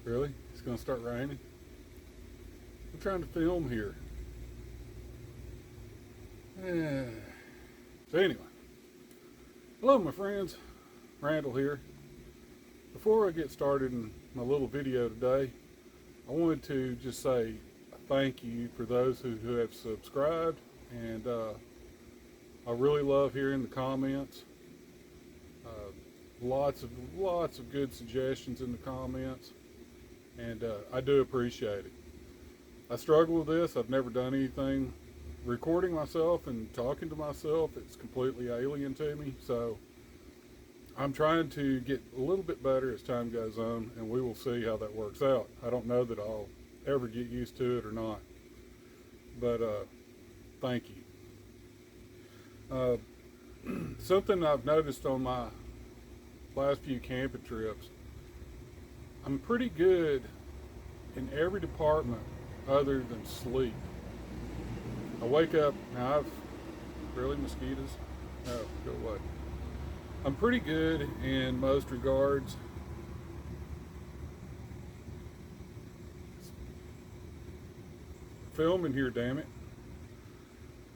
Really? It's going to start raining? I'm trying to film here. So anyway, hello my friends, Randall here. Before I get started in my little video today, I wanted to just say thank you for those who have subscribed, and I really love hearing the comments. Lots of good suggestions in the comments, and I do appreciate it. I struggle with this. I've never done anything recording myself and talking to myself. It's completely alien to me, so I'm trying to get a little bit better as time goes on, and we will see how that works out. I don't know that I'll ever get used to it or not, but thank you. Something I've noticed on my last few camping trips, I'm pretty good in every department other than sleep. I wake up, now really mosquitoes? No, go away. I'm pretty good in most regards. Filming here, damn it.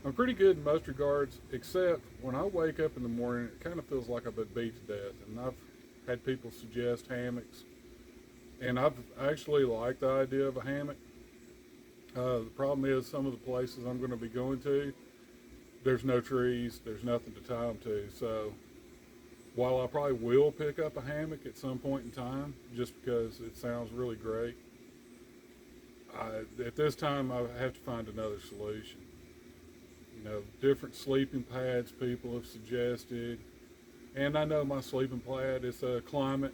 I'm pretty good in most regards, except when I wake up in the morning, it kind of feels like I've been beat to death. And I've had people suggest hammocks, and I've actually liked the idea of a hammock. The problem is some of the places I'm going to be going to, there's no trees, there's nothing to tie them to. So while I probably will pick up a hammock at some point in time, just because it sounds really great, at this time I have to find another solution. You know, different sleeping pads people have suggested, and I know my sleeping pad is a Climate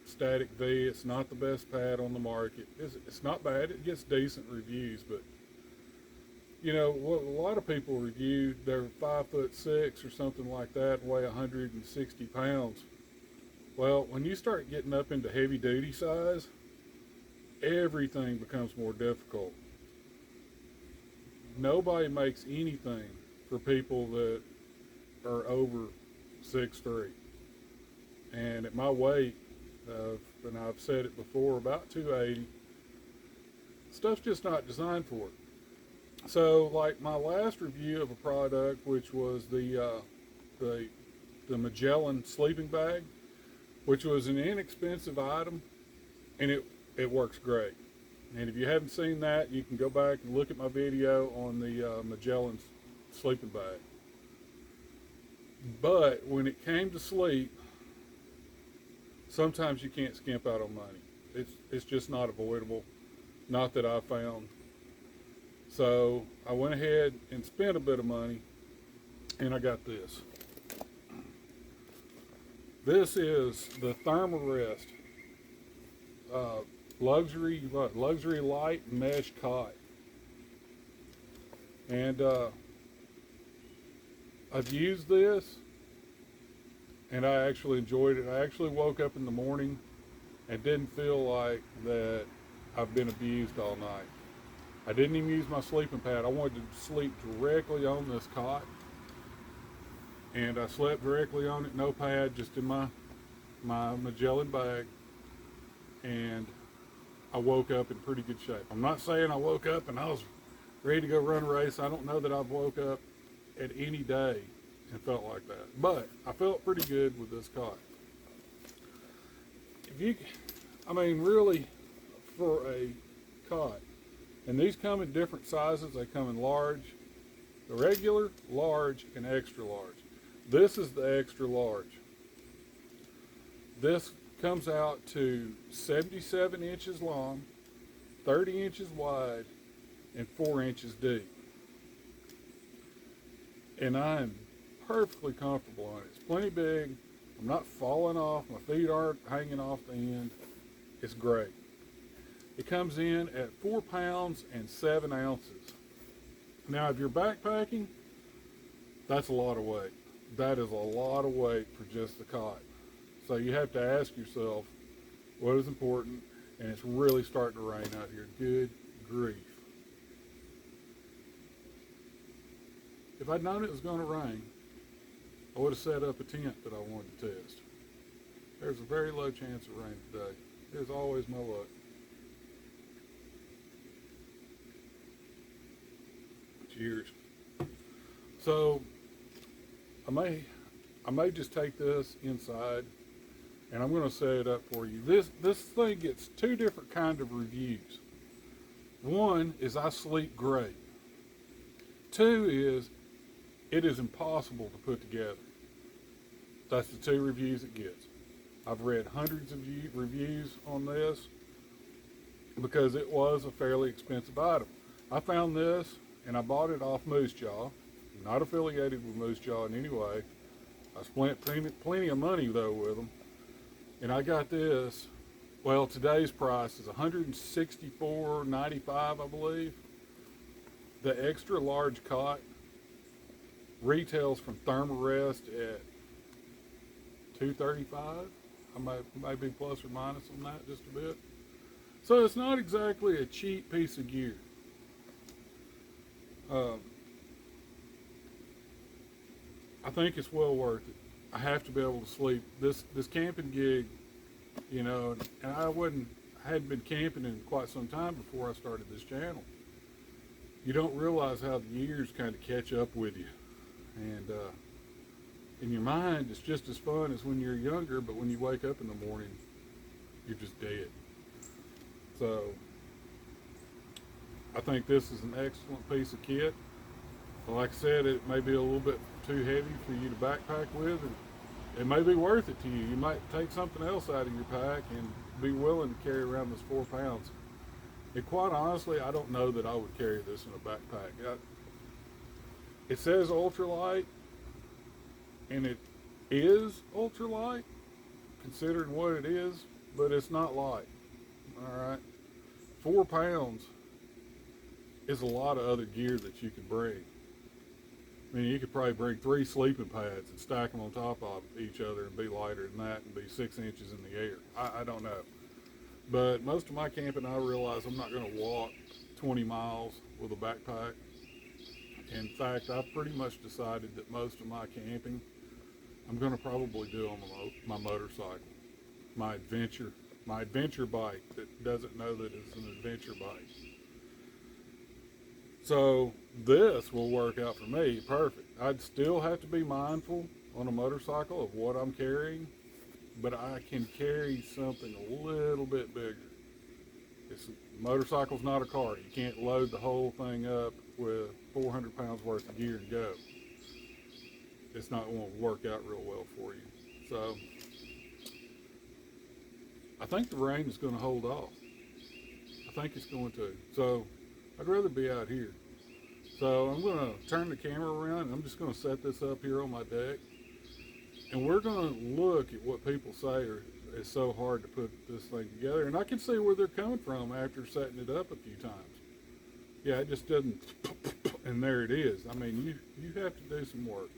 Static V. It's not the best pad on the market. It's not bad. It gets decent reviews, but you know what? A lot of people review, they're 5'6" or something like that, weigh 160 pounds. Well, when you start getting up into heavy duty size, everything becomes more difficult. Nobody makes anything for people that are over 6'3", and at my weight, and I've said it before, about 280, stuff's just not designed for it. So, like my last review of a product, which was the Magellan sleeping bag, which was an inexpensive item, and it works great. And if you haven't seen that, you can go back and look at my video on the Magellan sleeping bag. But when it came to sleep, sometimes you can't skimp out on money. It's just not avoidable. Not that I found. So I went ahead and spent a bit of money, and I got this. This is the Therm-A-Rest luxury Lite mesh cot, and I've used this, and I actually enjoyed it. I actually woke up in the morning and didn't feel like that I've been abused all night. I didn't even use my sleeping pad. I wanted to sleep directly on this cot, and I slept directly on it, no pad, just in my Magellan bag, and I woke up in pretty good shape. I'm not saying I woke up and I was ready to go run a race. I don't know that I've woke up at any day and felt like that, but I felt pretty good with this cot. Really, for a cot, and these come in different sizes. They come in large, the regular, large, and extra large. This is the extra large. This comes out to 77 inches long, 30 inches wide, and 4 inches deep. And I am perfectly comfortable on it. It's plenty big. I'm not falling off. My feet aren't hanging off the end. It's great. It comes in at 4 pounds and 7 ounces. Now, if you're backpacking, that's a lot of weight. That is a lot of weight for just the cot. So you have to ask yourself, what is important? And it's really starting to rain out here. Good grief. If I'd known it was going to rain, I would have set up a tent that I wanted to test. There's a very low chance of rain today. There's always my luck. years. So I may just take this inside, and I'm going to set it up for you. This thing gets two different kind of reviews. One is I sleep great. Two is it is impossible to put together. That's the two reviews it gets. I've read hundreds of reviews on this because it was a fairly expensive item. I found this and I bought it off Moose Jaw. Not affiliated with Moose Jaw in any way. I spent plenty of money though with them. And I got this, well, today's price is $164.95, I believe. The extra large cot retails from Therm-A-Rest at $235. I might be plus or minus on that just a bit. So it's not exactly a cheap piece of gear. I think it's well worth it. I have to be able to sleep. This camping gig, you know, and I hadn't been camping in quite some time before I started this channel. You don't realize how the years kind of catch up with you. And in your mind, it's just as fun as when you're younger, but when you wake up in the morning, you're just dead. So I think this is an excellent piece of kit. Like I said, it may be a little bit too heavy for you to backpack with, and it may be worth it to you. You might take something else out of your pack and be willing to carry around this 4 pounds. And quite honestly, I don't know that I would carry this in a backpack. It says ultralight, and it is ultralight, considering what it is, but it's not light. All right, 4 pounds is a lot of other gear that you could bring. I mean, you could probably bring 3 sleeping pads and stack them on top of each other and be lighter than that and be 6 inches in the air. I don't know. But most of my camping, I realize I'm not going to walk 20 miles with a backpack. In fact, I've pretty much decided that most of my camping, I'm going to probably do on my motorcycle, my adventure bike that doesn't know that it's an adventure bike. So this will work out for me perfect. I'd still have to be mindful on a motorcycle of what I'm carrying, but I can carry something a little bit bigger. Motorcycle's not a car. You can't load the whole thing up with 400 pounds worth of gear and go. It's not going to work out real well for you. So I think the rain is going to hold off. I think it's going to. So I'd rather be out here. So I'm going to turn the camera around and I'm just going to set this up here on my deck. And we're going to look at what people say it's so hard to put this thing together. And I can see where they're coming from after setting it up a few times. Yeah, it just doesn't, and there it is. I mean, you have to do some work,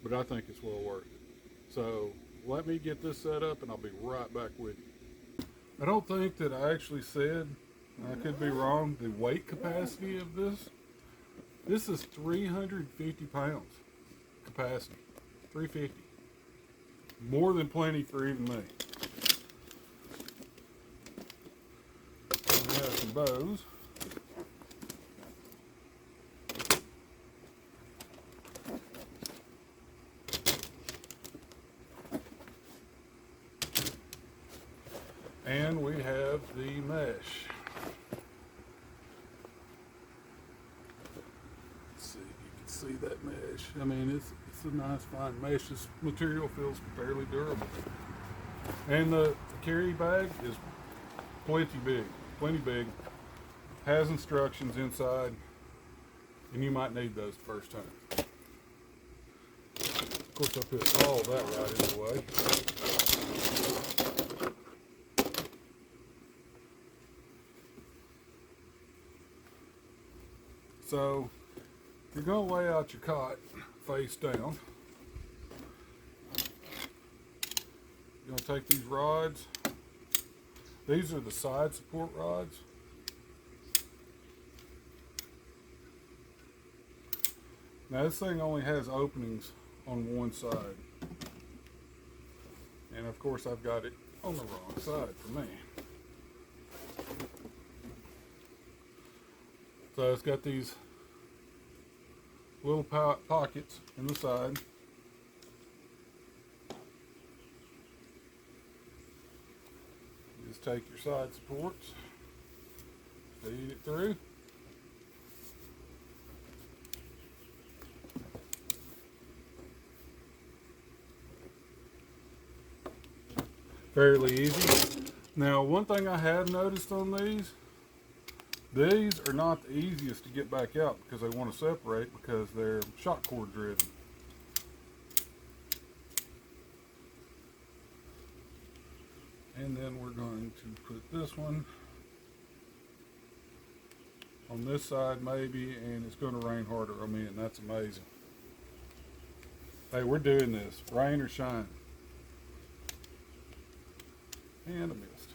but I think it's well worth it. So let me get this set up and I'll be right back with you. I don't think that I actually said, I could be wrong, the weight capacity of this. This is 350 pounds capacity, 350. More than plenty for even me. We have some bows. And we have the mesh. Let's see if you can see that mesh. I mean, it's a nice fine mesh. This material feels fairly durable. And the carry bag is plenty big. Has instructions inside, and you might need those the first time. Of course, I put all that right in the way. So you're going to lay out your cot face down. You're going to take these rods. These are the side support rods. Now this thing only has openings on one side. And of course I've got it on the wrong side for me. So it's got these little pockets in the side. Just take your side supports, feed it through. Fairly easy. Now, one thing I have noticed on these are not the easiest to get back out because they want to separate because they're shock cord driven. And then we're going to put this one on this side maybe, and it's going to rain harder on me, and that's amazing. Hey, we're doing this, rain or shine. And I missed.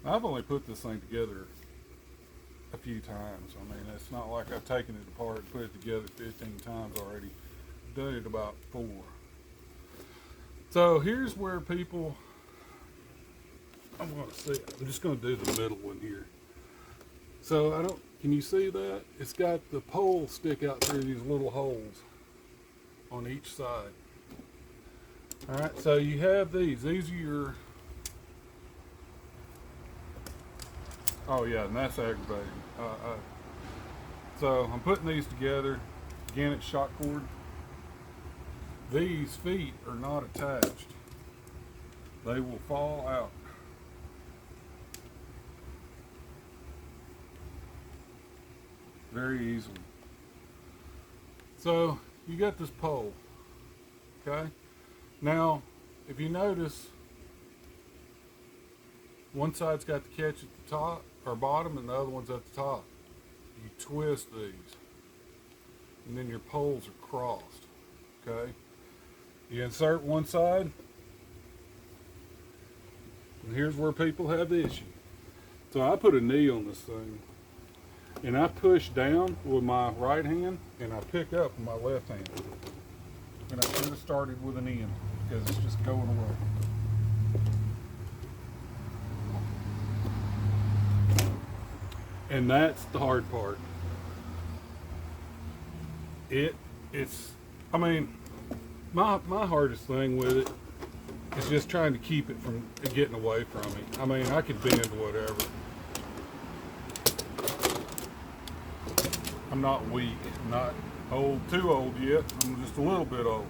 I've only put this thing together a few times. I mean, it's not like I've taken it apart and put it together 15 times already. I've done it about 4. So here's where people, I'm just going to do the middle one here. So can you see that? It's got the pole stick out through these little holes on each side. All right, so you have these are your, oh yeah, and that's aggravating. So I'm putting these together. Again, it's shock cord. These feet are not attached. They will fall out. Very easily. So you got this pole, okay? Now, if you notice, one side's got the catch at the top or bottom and the other one's at the top. You twist these and then your poles are crossed, okay? You insert one side, and here's where people have the issue. So I put a knee on this thing, and I push down with my right hand, and I pick up with my left hand. And I should have started with an end, because it's just going away. And that's the hard part. I mean, my hardest thing with it is just trying to keep it from getting away from me. I mean, I could bend whatever. I'm not weak, I'm not too old yet. I'm just a little bit old.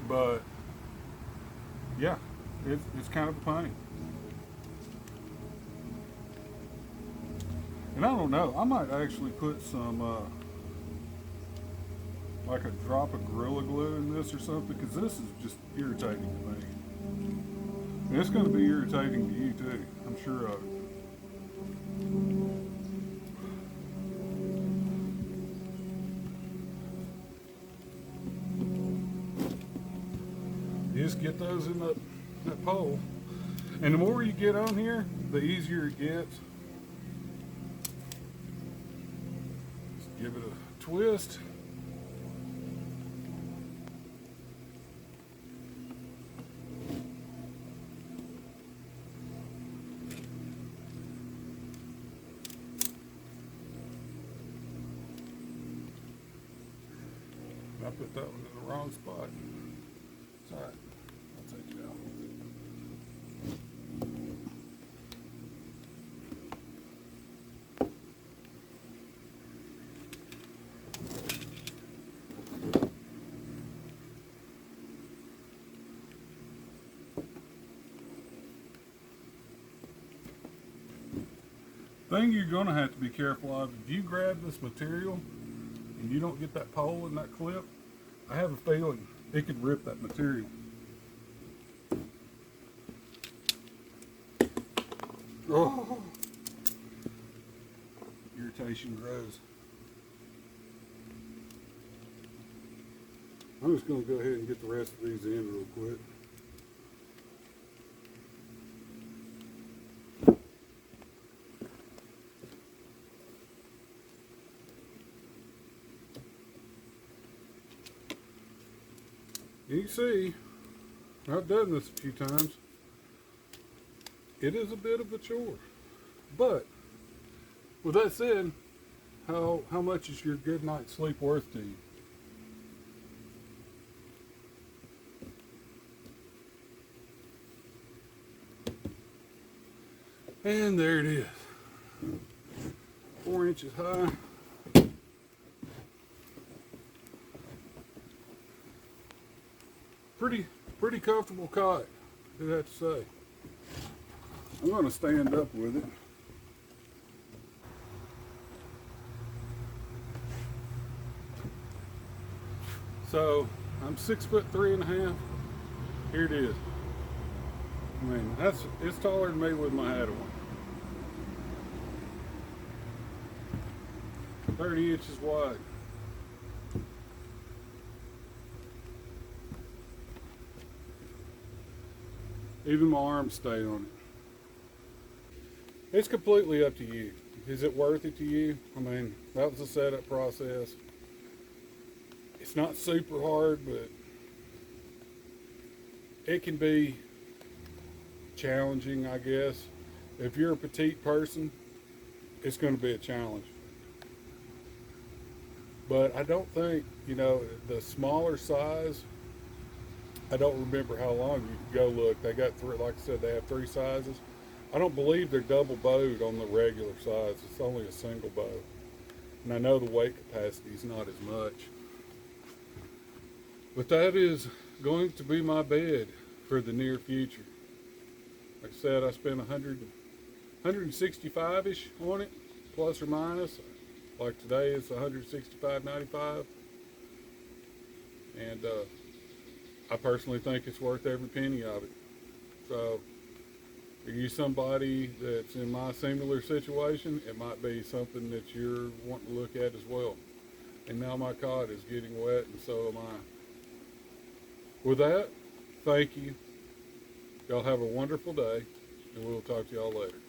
But yeah, it's kind of a pain. And I don't know, I might actually put some like a drop of Gorilla Glue in this or something, because this is just irritating to me. And it's going to be irritating to you too, I'm sure of it. You just get those in that pole. And the more you get on here, the easier it gets. Just give it a twist. I put that one in the wrong spot. It's all right. I'll take it out. Thing you're going to have to be careful of, if you grab this material and you don't get that pole in that clip, I have a feeling it could rip that material. Oh, irritation grows. I'm just going to go ahead and get the rest of these in real quick. You see, I've done this a few times. It is a bit of a chore. But with that said, how much is your good night's sleep worth to you? And there it is. 4 inches high. Pretty comfortable cot, I do have to say. I'm going to stand up with it. So I'm 6'3.5". Here it is. I mean, it's taller than me with my hat on. 30 inches wide. Even my arms stay on it. It's completely up to you. Is it worth it to you? I mean, that was the setup process. It's not super hard, but it can be challenging, I guess. If you're a petite person, it's going to be a challenge. But I don't think, the smaller size, I don't remember how long you could go look. They got three, like I said, they have 3 sizes. I don't believe they're double bowed on the regular size. It's only a single bow. And I know the weight capacity is not as much. But that is going to be my bed for the near future. Like I said, I spent 165-ish on it, plus or minus. Like today it's 165.95. And I personally think it's worth every penny of it. So are you somebody that's in my similar situation? It might be something that you're wanting to look at as well. And now my cot is getting wet, and so am I. With that, thank you. Y'all have a wonderful day, and we'll talk to y'all later.